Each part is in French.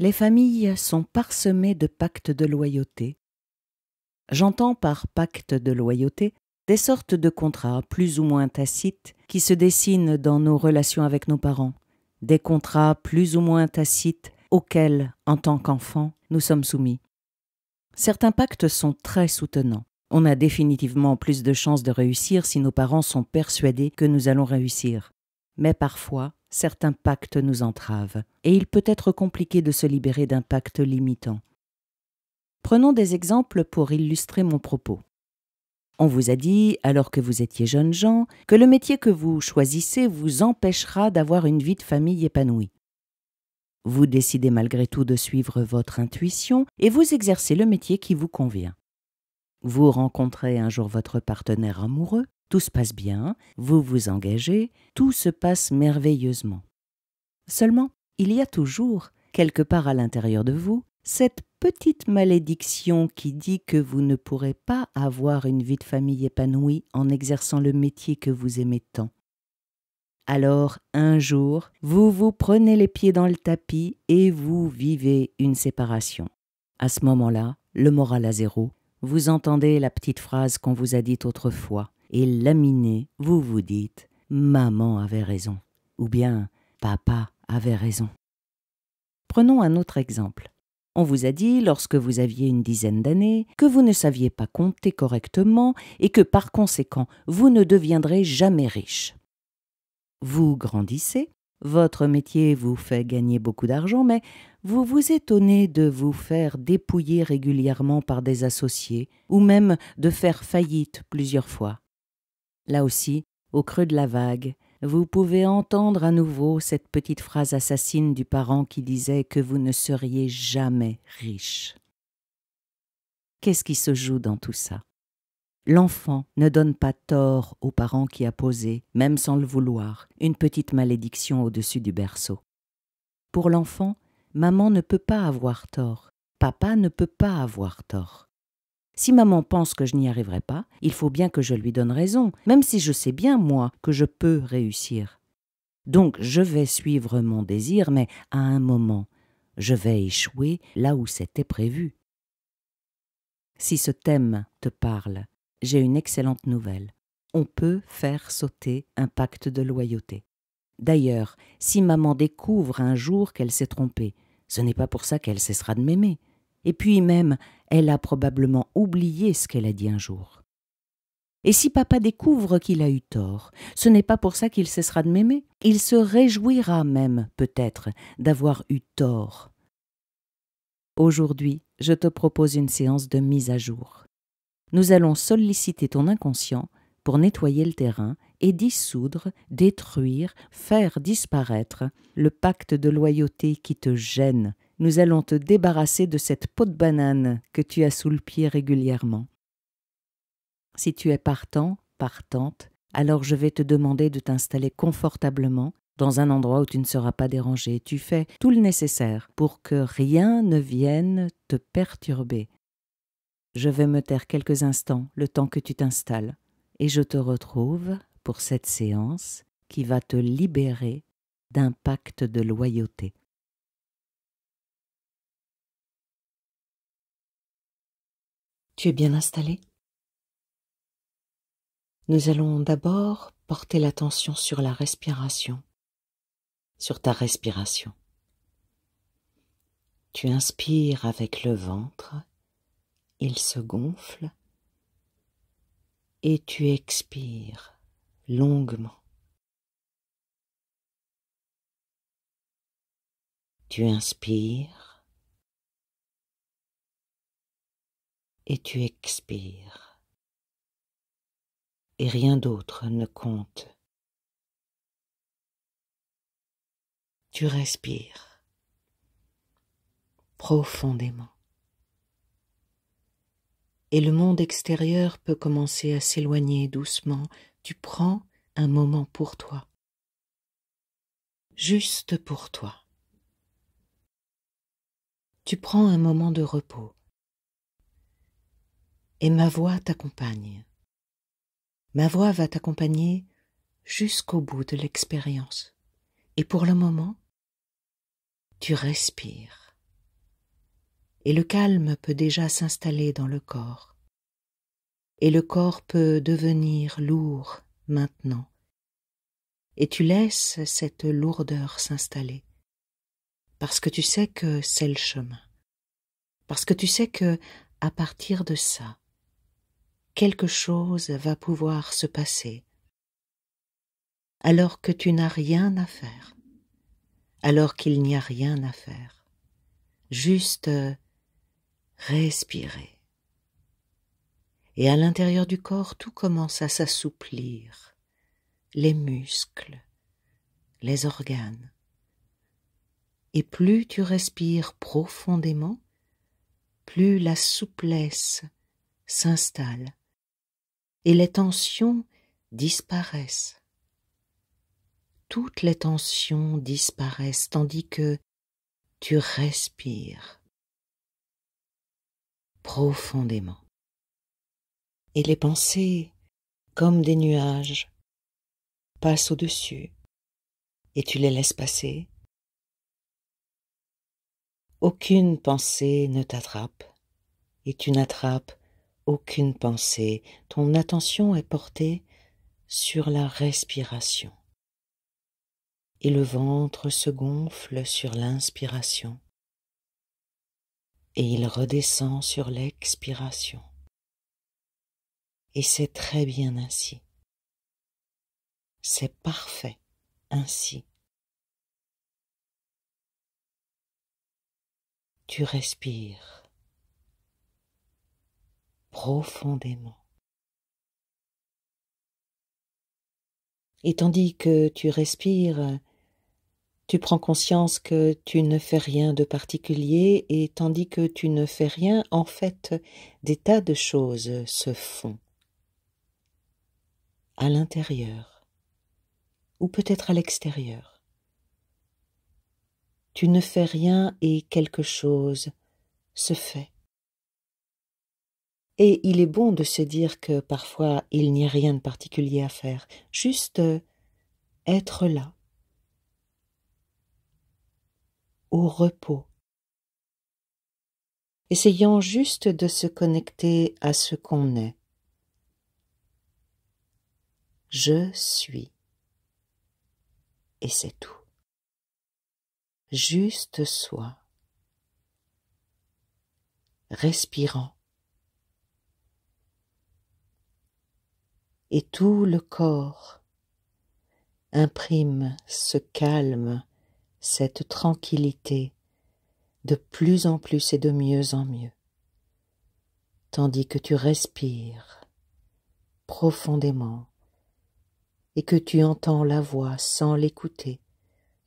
Les familles sont parsemées de pactes de loyauté. J'entends par pacte de loyauté des sortes de contrats plus ou moins tacites qui se dessinent dans nos relations avec nos parents, des contrats plus ou moins tacites auxquels, en tant qu'enfants, nous sommes soumis. Certains pactes sont très soutenants. On a définitivement plus de chances de réussir si nos parents sont persuadés que nous allons réussir. Mais parfois, certains pactes nous entravent, et il peut être compliqué de se libérer d'un pacte limitant. Prenons des exemples pour illustrer mon propos. On vous a dit, alors que vous étiez jeunes gens, que le métier que vous choisissez vous empêchera d'avoir une vie de famille épanouie. Vous décidez malgré tout de suivre votre intuition et vous exercez le métier qui vous convient. Vous rencontrez un jour votre partenaire amoureux, tout se passe bien, vous vous engagez, tout se passe merveilleusement. Seulement, il y a toujours, quelque part à l'intérieur de vous, cette petite malédiction qui dit que vous ne pourrez pas avoir une vie de famille épanouie en exerçant le métier que vous aimez tant. Alors, un jour, vous vous prenez les pieds dans le tapis et vous vivez une séparation. À ce moment-là, le moral à zéro, vous entendez la petite phrase qu'on vous a dite autrefois et laminée, vous vous dites « Maman avait raison » ou bien « Papa avait raison ». Prenons un autre exemple. On vous a dit, lorsque vous aviez une dizaine d'années, que vous ne saviez pas compter correctement et que par conséquent, vous ne deviendrez jamais riche. Vous grandissez, votre métier vous fait gagner beaucoup d'argent, mais vous vous étonnez de vous faire dépouiller régulièrement par des associés ou même de faire faillite plusieurs fois. Là aussi, au creux de la vague, vous pouvez entendre à nouveau cette petite phrase assassine du parent qui disait que vous ne seriez jamais riche. Qu'est-ce qui se joue dans tout ça? L'enfant ne donne pas tort au parent qui a posé, même sans le vouloir, une petite malédiction au-dessus du berceau. Pour l'enfant, maman ne peut pas avoir tort, papa ne peut pas avoir tort. Si maman pense que je n'y arriverai pas, il faut bien que je lui donne raison, même si je sais bien, moi, que je peux réussir. Donc je vais suivre mon désir, mais à un moment, je vais échouer là où c'était prévu. Si ce thème te parle, j'ai une excellente nouvelle. On peut faire sauter un pacte de loyauté. D'ailleurs, si maman découvre un jour qu'elle s'est trompée, ce n'est pas pour ça qu'elle cessera de m'aimer. Et puis même, elle a probablement oublié ce qu'elle a dit un jour. Et si papa découvre qu'il a eu tort, ce n'est pas pour ça qu'il cessera de m'aimer. Il se réjouira même, peut-être, d'avoir eu tort. Aujourd'hui, je te propose une séance de mise à jour. Nous allons solliciter ton inconscient pour nettoyer le terrain et dissoudre, détruire, faire disparaître le pacte de loyauté qui te gêne. Nous allons te débarrasser de cette peau de banane que tu as sous le pied régulièrement. Si tu es partant, partante, alors je vais te demander de t'installer confortablement dans un endroit où tu ne seras pas dérangé. Tu fais tout le nécessaire pour que rien ne vienne te perturber. Je vais me taire quelques instants, le temps que tu t'installes, et je te retrouve pour cette séance qui va te libérer d'un pacte de loyauté. Tu es bien installé? Nous allons d'abord porter l'attention sur la respiration, sur ta respiration. Tu inspires avec le ventre, il se gonfle, et tu expires longuement. Tu inspires et tu expires. Et rien d'autre ne compte. Tu respires profondément. Et le monde extérieur peut commencer à s'éloigner doucement. Tu prends un moment pour toi. Juste pour toi. Tu prends un moment de repos. Et ma voix t'accompagne. Ma voix va t'accompagner jusqu'au bout de l'expérience. Et pour le moment, tu respires et le calme peut déjà s'installer dans le corps. Et le corps peut devenir lourd maintenant. Et tu laisses cette lourdeur s'installer, parce que tu sais que c'est le chemin, parce que tu sais que, à partir de ça, quelque chose va pouvoir se passer, alors que tu n'as rien à faire, alors qu'il n'y a rien à faire, juste respirer. Et à l'intérieur du corps, tout commence à s'assouplir, les muscles, les organes. Et plus tu respires profondément, plus la souplesse s'installe et les tensions disparaissent. Toutes les tensions disparaissent tandis que tu respires profondément. Et les pensées, comme des nuages, passent au-dessus et tu les laisses passer. Aucune pensée ne t'attrape et tu n'attrapes aucune pensée. Ton attention est portée sur la respiration. Et le ventre se gonfle sur l'inspiration et il redescend sur l'expiration. Et c'est très bien ainsi. C'est parfait ainsi. Tu respires profondément. Et tandis que tu respires, tu prends conscience que tu ne fais rien de particulier et tandis que tu ne fais rien, en fait, des tas de choses se font à l'intérieur ou peut-être à l'extérieur. Tu ne fais rien et quelque chose se fait. Et il est bon de se dire que parfois il n'y a rien de particulier à faire, juste être là, au repos, essayant juste de se connecter à ce qu'on est. Je suis, et c'est tout. Juste soi, respirant, et tout le corps imprime ce calme, cette tranquillité, de plus en plus et de mieux en mieux, tandis que tu respires profondément et que tu entends la voix sans l'écouter.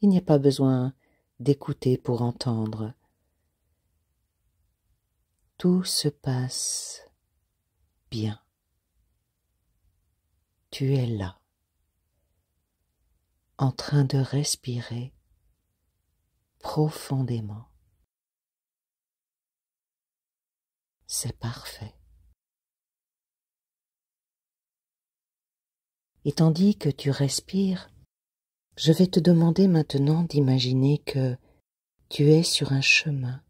Il n'y a pas besoin d'écouter pour entendre. Tout se passe bien. Tu es là, en train de respirer profondément. C'est parfait. Et tandis que tu respires, je vais te demander maintenant d'imaginer que tu es sur un chemin.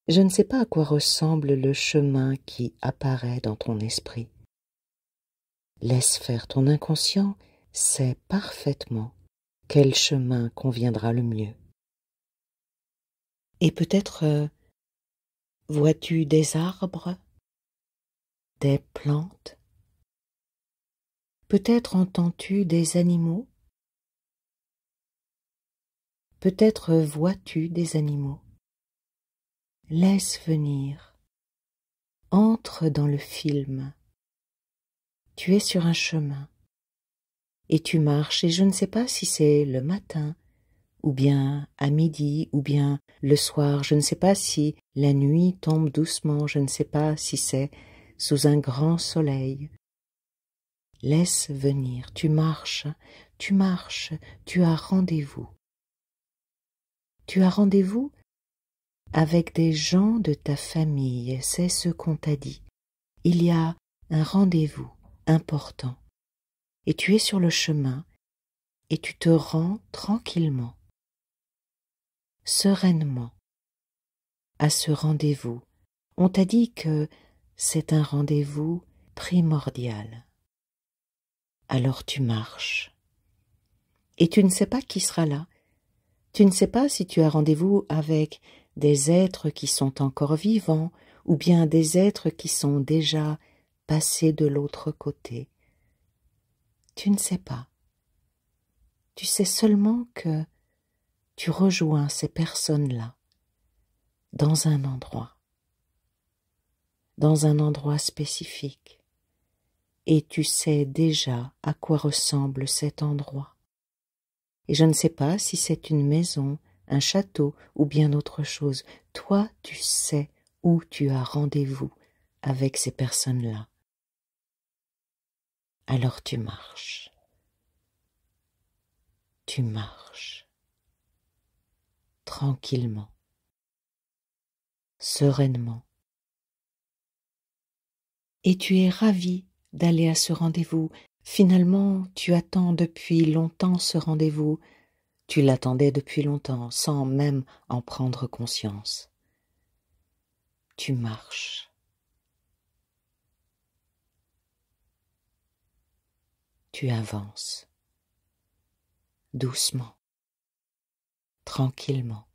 Je ne sais pas à quoi ressemble le chemin qui apparaît dans ton esprit. Laisse faire ton inconscient, sait parfaitement quel chemin conviendra le mieux. Et peut-être vois-tu des arbres, des plantes, peut-être entends-tu des animaux, peut-être vois-tu des animaux. Laisse venir, entre dans le film. Tu es sur un chemin et tu marches et je ne sais pas si c'est le matin ou bien à midi ou bien le soir, je ne sais pas si la nuit tombe doucement, je ne sais pas si c'est sous un grand soleil. Laisse venir, tu marches, tu as rendez-vous. Tu as rendez-vous avec des gens de ta famille, c'est ce qu'on t'a dit. Il y a un rendez-vous important. Et tu es sur le chemin et tu te rends tranquillement, sereinement, à ce rendez-vous. On t'a dit que c'est un rendez-vous primordial. Alors tu marches. Et tu ne sais pas qui sera là. Tu ne sais pas si tu as rendez-vous avec des êtres qui sont encore vivants ou bien des êtres qui sont déjà passés de l'autre côté. Tu ne sais pas. Tu sais seulement que tu rejoins ces personnes-là dans un endroit spécifique, et tu sais déjà à quoi ressemble cet endroit. Et je ne sais pas si c'est une maison, un château ou bien autre chose. Toi, tu sais où tu as rendez-vous avec ces personnes-là. Alors tu marches. Tu marches. Tranquillement. Sereinement. Et tu es ravi d'aller à ce rendez-vous. Finalement, tu attends depuis longtemps ce rendez-vous. Tu l'attendais depuis longtemps, sans même en prendre conscience. Tu marches. Tu avances. Doucement. Tranquillement.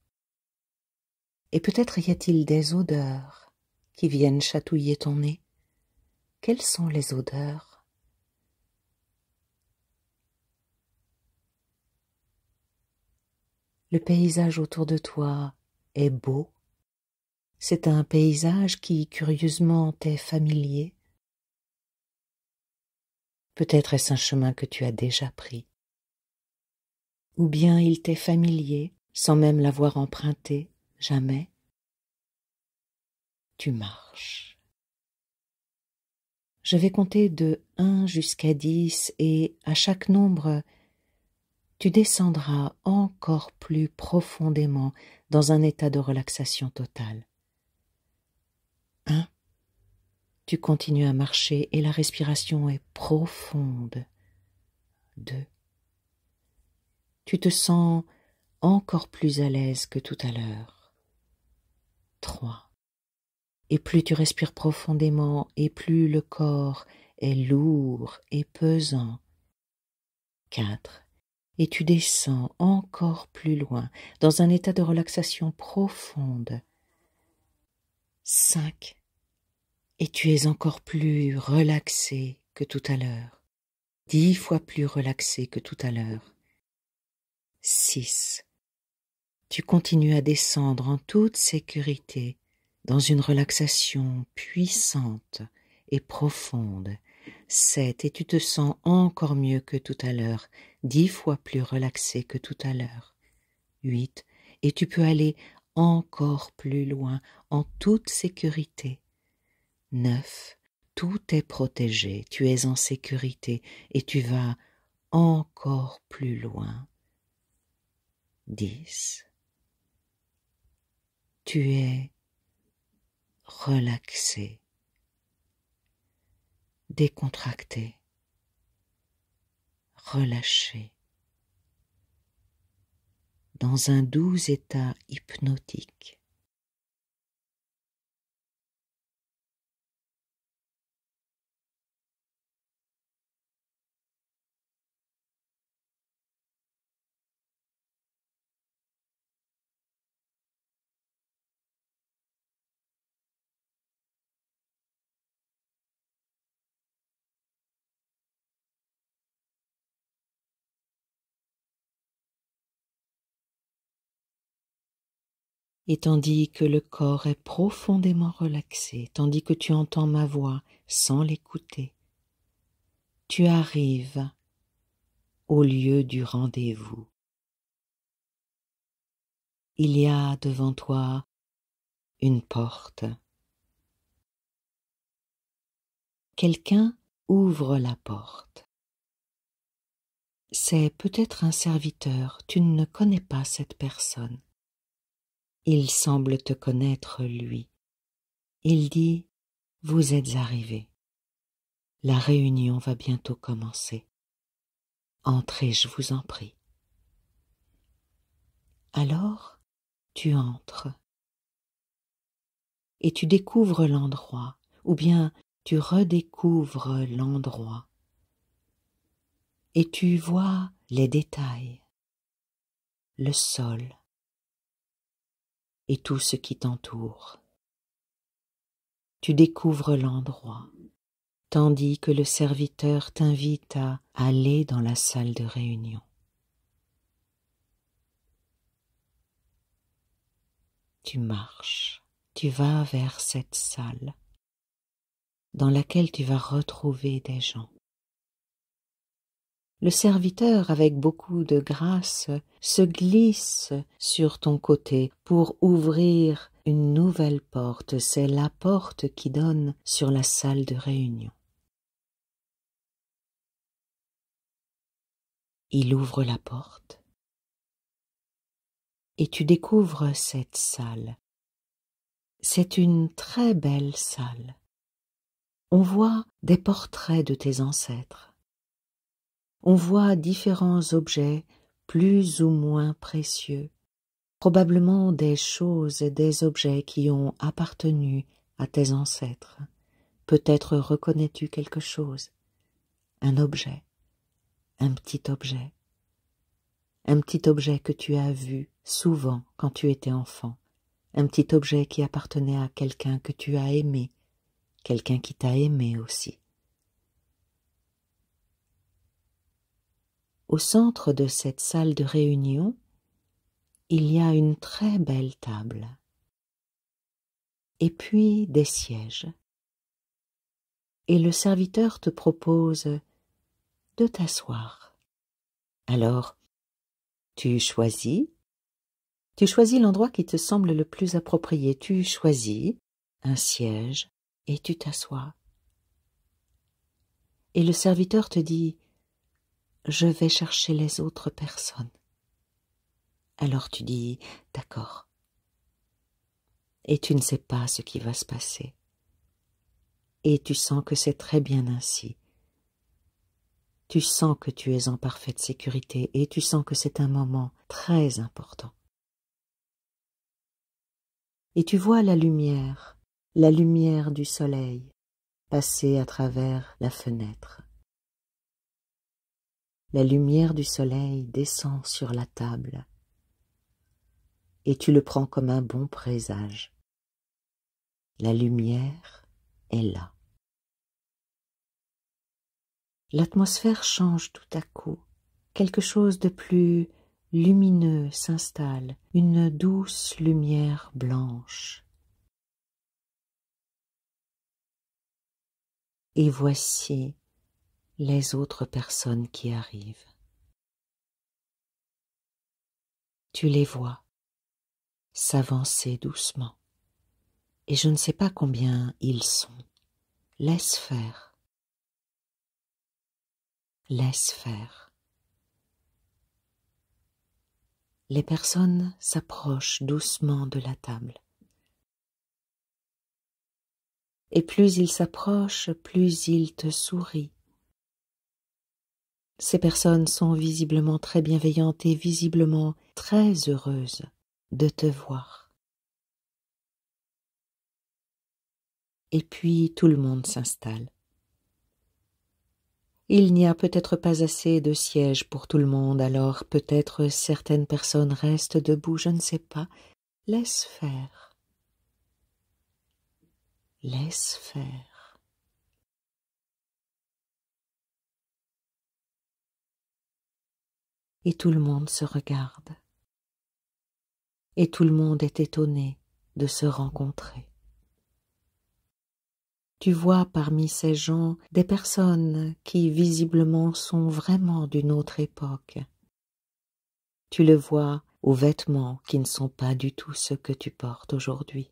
Et peut-être y a-t-il des odeurs qui viennent chatouiller ton nez. Quelles sont les odeurs? Le paysage autour de toi est beau. C'est un paysage qui, curieusement, t'est familier. Peut-être est-ce un chemin que tu as déjà pris. Ou bien il t'est familier, sans même l'avoir emprunté, jamais. Tu marches. Je vais compter de 1 jusqu'à 10 et à chaque nombre, tu descendras encore plus profondément dans un état de relaxation totale. 1. Tu continues à marcher et la respiration est profonde. 2. Tu te sens encore plus à l'aise que tout à l'heure. 3. Et plus tu respires profondément, et plus le corps est lourd et pesant. 4. Et tu descends encore plus loin, dans un état de relaxation profonde. 5. Et tu es encore plus relaxé que tout à l'heure. 10 fois plus relaxé que tout à l'heure. 6. Tu continues à descendre en toute sécurité, dans une relaxation puissante et profonde. 7. Et tu te sens encore mieux que tout à l'heure, 10 fois plus relaxé que tout à l'heure. 8. Et tu peux aller encore plus loin, en toute sécurité. 9. Tout est protégé, tu es en sécurité et tu vas encore plus loin. 10. Tu es relaxé, décontracté, relâché, dans un doux état hypnotique. Et tandis que le corps est profondément relaxé, tandis que tu entends ma voix sans l'écouter, tu arrives au lieu du rendez-vous. Il y a devant toi une porte. Quelqu'un ouvre la porte. C'est peut-être un serviteur, tu ne connais pas cette personne. Il semble te connaître, lui. Il dit « Vous êtes arrivés. La réunion va bientôt commencer. Entrez, je vous en prie. » Alors, tu entres. et tu découvres l'endroit, ou bien tu redécouvres l'endroit, et tu vois les détails, le sol et tout ce qui t'entoure. Tu découvres l'endroit, tandis que le serviteur t'invite à aller dans la salle de réunion. Tu marches, tu vas vers cette salle dans laquelle tu vas retrouver des gens. Le serviteur, avec beaucoup de grâce, se glisse sur ton côté pour ouvrir une nouvelle porte. C'est la porte qui donne sur la salle de réunion. Il ouvre la porte et tu découvres cette salle. C'est une très belle salle. On voit des portraits de tes ancêtres. On voit différents objets plus ou moins précieux, probablement des choses et des objets qui ont appartenu à tes ancêtres. Peut-être reconnais-tu quelque chose, un objet, un petit objet que tu as vu souvent quand tu étais enfant, un petit objet qui appartenait à quelqu'un que tu as aimé, quelqu'un qui t'a aimé aussi. Au centre de cette salle de réunion, il y a une très belle table, et puis des sièges. Et le serviteur te propose de t'asseoir. Alors, tu choisis l'endroit qui te semble le plus approprié. Tu choisis un siège et tu t'assois. Et le serviteur te dit « Je vais chercher les autres personnes ». Alors tu dis « D'accord ». Et tu ne sais pas ce qui va se passer. Et tu sens que c'est très bien ainsi. Tu sens que tu es en parfaite sécurité et tu sens que c'est un moment très important. Et tu vois la lumière du soleil passer à travers la fenêtre. La lumière du soleil descend sur la table et tu le prends comme un bon présage. La lumière est là. L'atmosphère change tout à coup. Quelque chose de plus lumineux s'installe, une douce lumière blanche. Et voici les autres personnes qui arrivent. Tu les vois s'avancer doucement. Et je ne sais pas combien ils sont. Laisse faire. Laisse faire. Les personnes s'approchent doucement de la table. Et plus ils s'approchent, plus ils te sourient. Ces personnes sont visiblement très bienveillantes et visiblement très heureuses de te voir. Et puis tout le monde s'installe. Il n'y a peut-être pas assez de sièges pour tout le monde, alors peut-être certaines personnes restent debout, je ne sais pas. Laisse faire. Laisse faire. Et tout le monde se regarde. Et tout le monde est étonné de se rencontrer. Tu vois parmi ces gens des personnes qui visiblement sont vraiment d'une autre époque. Tu le vois aux vêtements qui ne sont pas du tout ceux que tu portes aujourd'hui.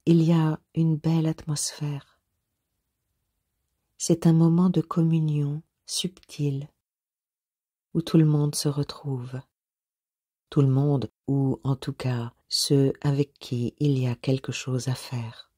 Il y a une belle atmosphère. C'est un moment de communion subtile où tout le monde se retrouve. Tout le monde, ou en tout cas ceux avec qui il y a quelque chose à faire.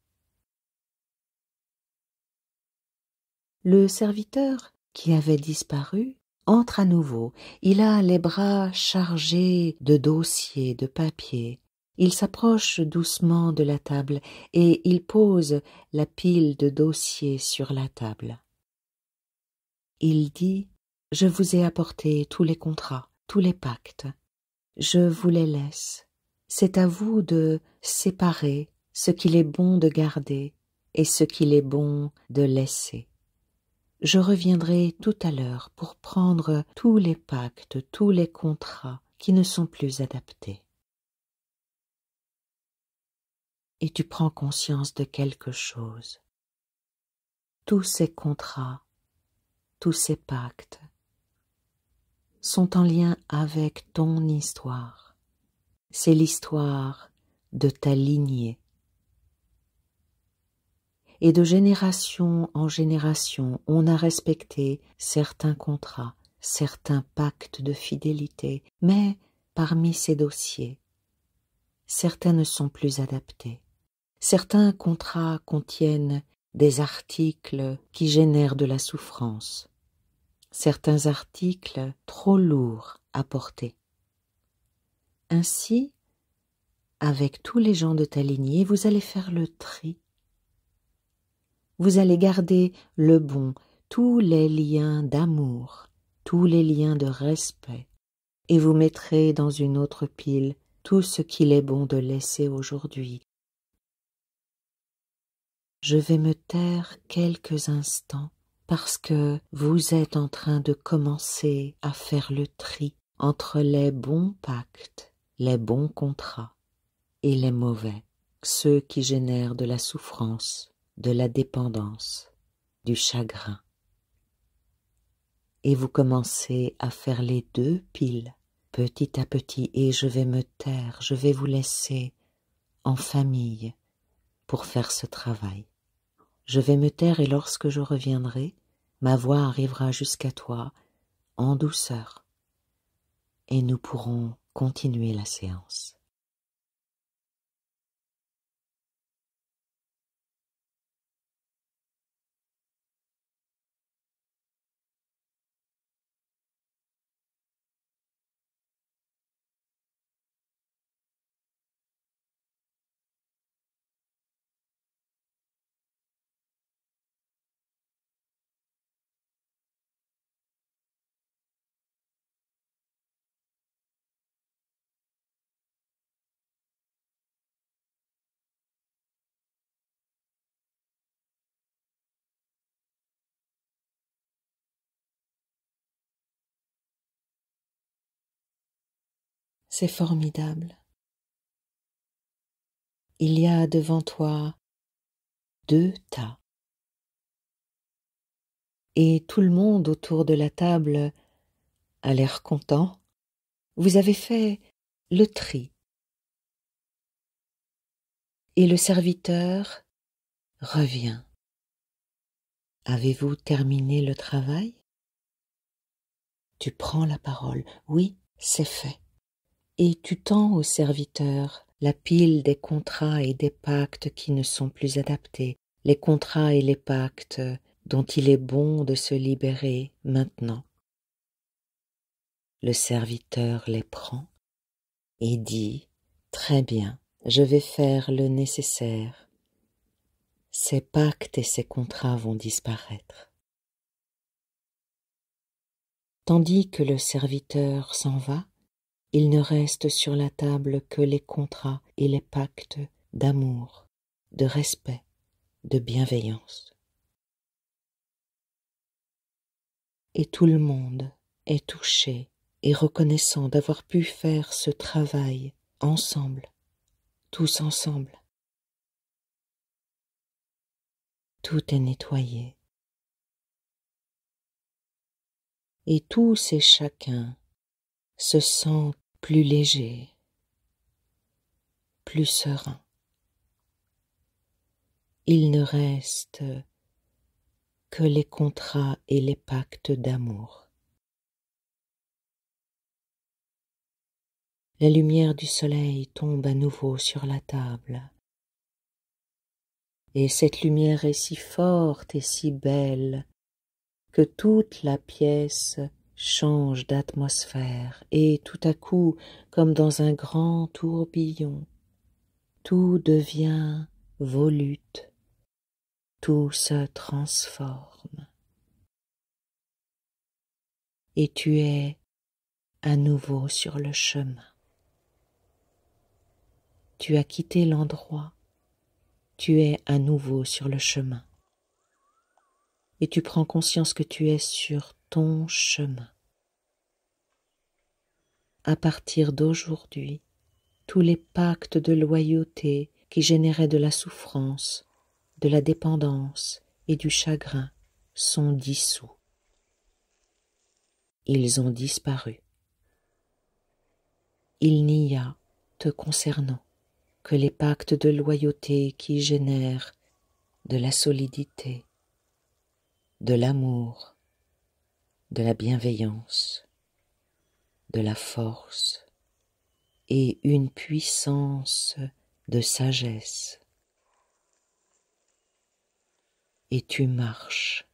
Le serviteur qui avait disparu entre à nouveau. Il a les bras chargés de dossiers, de papiers. Il s'approche doucement de la table et il pose la pile de dossiers sur la table. Il dit « Je vous ai apporté tous les contrats, tous les pactes. Je vous les laisse. C'est à vous de séparer ce qu'il est bon de garder et ce qu'il est bon de laisser. Je reviendrai tout à l'heure pour prendre tous les pactes, tous les contrats qui ne sont plus adaptés. » Et tu prends conscience de quelque chose. Tous ces contrats, tous ces pactes sont en lien avec ton histoire. C'est l'histoire de ta lignée. Et de génération en génération, on a respecté certains contrats, certains pactes de fidélité, mais parmi ces dossiers, certains ne sont plus adaptés. Certains contrats contiennent des articles qui génèrent de la souffrance, certains articles trop lourds à porter. Ainsi, avec tous les gens de ta lignée, vous allez faire le tri. Vous allez garder le bon, tous les liens d'amour, tous les liens de respect, et vous mettrez dans une autre pile tout ce qu'il est bon de laisser aujourd'hui. Je vais me taire quelques instants parce que vous êtes en train de commencer à faire le tri entre les bons pactes, les bons contrats et les mauvais, ceux qui génèrent de la souffrance, de la dépendance, du chagrin. Et vous commencez à faire les deux piles, petit à petit, et je vais me taire, je vais vous laisser en famille pour faire ce travail. Je vais me taire et lorsque je reviendrai, ma voix arrivera jusqu'à toi en douceur et nous pourrons continuer la séance. C'est formidable. Il y a devant toi deux tas. Et tout le monde autour de la table a l'air content. Vous avez fait le tri. Et le serviteur revient. Avez-vous terminé le travail? Tu prends la parole. Oui, c'est fait. Et tu tends au serviteur la pile des contrats et des pactes qui ne sont plus adaptés, les contrats et les pactes dont il est bon de se libérer maintenant. Le serviteur les prend et dit « Très bien, je vais faire le nécessaire. Ces pactes et ces contrats vont disparaître. » Tandis que le serviteur s'en va, il ne reste sur la table que les contrats et les pactes d'amour, de respect, de bienveillance. Et tout le monde est touché et reconnaissant d'avoir pu faire ce travail ensemble, tous ensemble. Tout est nettoyé. Et tous et chacun se sentent plus léger, plus serein. Il ne reste que les contrats et les pactes d'amour. La lumière du soleil tombe à nouveau sur la table. Et cette lumière est si forte et si belle que toute la pièce change d'atmosphère et tout à coup, comme dans un grand tourbillon, tout devient volute, tout se transforme. Et tu es à nouveau sur le chemin. Tu as quitté l'endroit, tu es à nouveau sur le chemin. Et tu prends conscience que tu es sur ton chemin. À partir d'aujourd'hui, tous les pactes de loyauté qui généraient de la souffrance, de la dépendance et du chagrin sont dissous. Ils ont disparu. Il n'y a, te concernant, que les pactes de loyauté qui génèrent de la solidité, de l'amour, de la bienveillance, de la force et une puissance de sagesse. Et tu marches,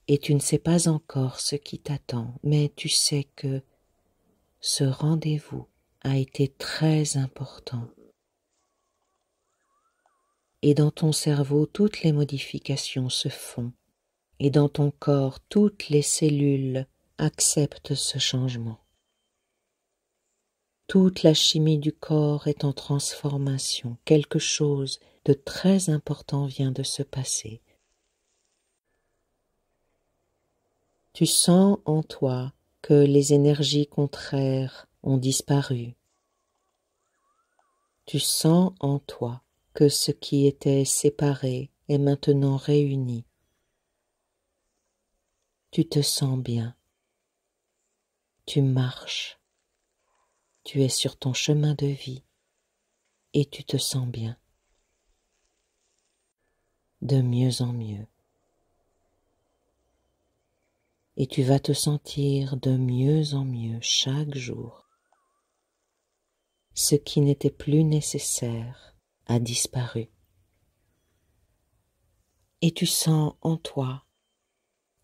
et tu ne sais pas encore ce qui t'attend, mais tu sais que ce rendez-vous a été très important. Et dans ton cerveau, toutes les modifications se font, et dans ton corps, toutes les cellules acceptent ce changement. Toute la chimie du corps est en transformation. Quelque chose de très important vient de se passer. Tu sens en toi que les énergies contraires ont disparu. Tu sens en toi que ce qui était séparé est maintenant réuni. Tu te sens bien. Tu marches. Tu es sur ton chemin de vie et tu te sens bien. De mieux en mieux. Et tu vas te sentir de mieux en mieux chaque jour. Ce qui n'était plus nécessaire a disparu. Et tu sens en toi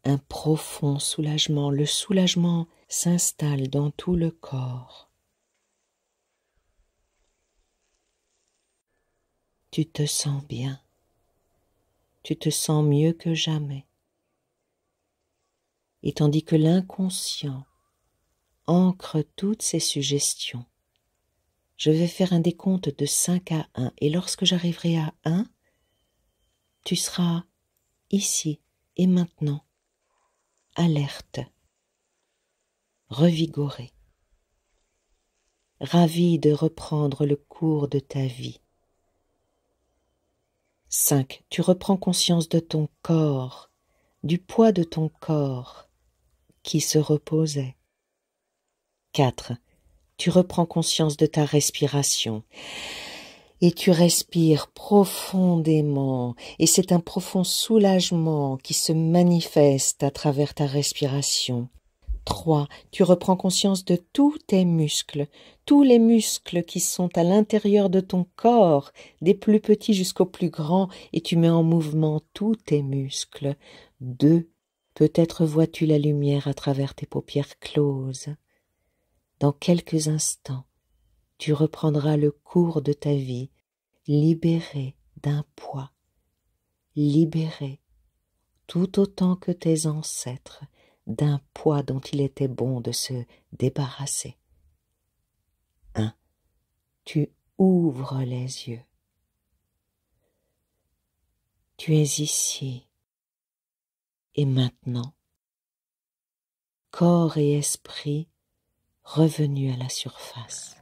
un profond soulagement. Le soulagement s'installe dans tout le corps. Tu te sens bien. Tu te sens mieux que jamais. Et tandis que l'inconscient ancre toutes ces suggestions, je vais faire un décompte de 5 à 1. Et lorsque j'arriverai à 1, tu seras ici et maintenant, alerte, revigoré, ravi de reprendre le cours de ta vie. 5. Tu reprends conscience de ton corps, du poids de ton corps qui se reposait. 4. Tu reprends conscience de ta respiration et tu respires profondément et c'est un profond soulagement qui se manifeste à travers ta respiration. 3. Tu reprends conscience de tous tes muscles, tous les muscles qui sont à l'intérieur de ton corps, des plus petits jusqu'aux plus grands, et tu mets en mouvement tous tes muscles. 2. Peut-être vois-tu la lumière à travers tes paupières closes. Dans quelques instants, tu reprendras le cours de ta vie, libéré d'un poids, libéré, tout autant que tes ancêtres, d'un poids dont il était bon de se débarrasser. 1. Tu ouvres les yeux. Tu es ici et maintenant, corps et esprit revenus à la surface.